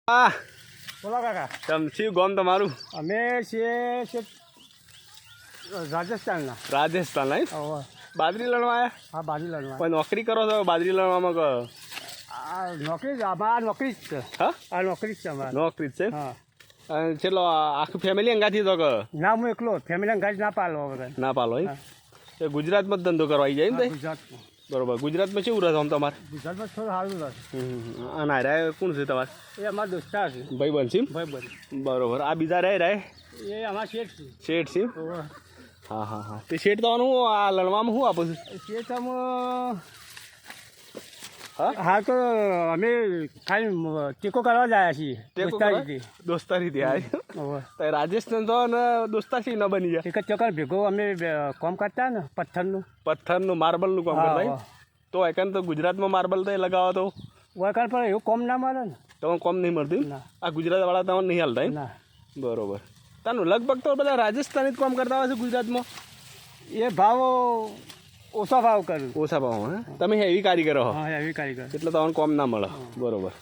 આ બોલો કાકા. તમથી ગોમ તમારું અમે છીએ રાજસ્થાનના. રાજસ્થાન નહીં હવે બાજરી લણવા આવ્યા હા બાજુ લડવા. પણ નોકરી કરો છો બાજરી લણવામાં કહો આ નોકરી જ આ નોકરી જ છે. હા આ નોકરી જ છે અમારે. નોકરી જ છે હા અને છેલ્લો આખું ફેમિલી અંગાથી તો કે ના હું એકલો ફેમિલી ગાડી ના પાલો વગર. ના પાલો હા. એ ગુજરાતમાં જ ધંધો કરવા આવી જાય ને ગુજરાતમાં બરોબર ગુજરાતમાં કેવું રહે આમ તમારે ગુજરાતમાં થોડું સારું રહે. અને હાર્યા કોણ છે તમારે એ અમારા દોસ્તાર છે. ભાઈ બનશીમ ભાઈ બન બરોબર આ બીજા રહે એ અમારા શેઠ છે. શેઠ સીમ ઓવે. હા હા હા તે શેઠ તમારું આ લણવામાં શું આપું છું શેઠ અમે હા હા તો અમે ખાલી ટેકો કરવા જ આવ્યા છીએ ટેકો દોસ્તારીથી. દોસ્તારીથી આ ઓવે. તો રાજસ્થાન તો ને દોસ્તારથી ન બની જાય એક જ ચક્કર ભેગો અમે કામ કરતા ને પથ્થરનું. પથ્થરનું માર્બલનું કામ કરતા હા તો એકન તો ગુજરાતમાં માર્બલ તો લગાવો તો વળકાર પર એવું કોમ ના મળે ને. તમને કોમ નહીં મળતું ના આ ગુજરાતવાળા તમને નહીં હાલતા એમ ના બરોબર તાનું લગભગ તો બધા રાજસ્થાની જ કામ કરતા હોય છે ગુજરાતમાં એ ભાવ ઓછા ભાવ કર્યું. ઓછા ભાવમાં હે તમે હેવી કારીગરો હો હા એવી કારીગર. એટલે તમને કોમ ના મળે બરોબર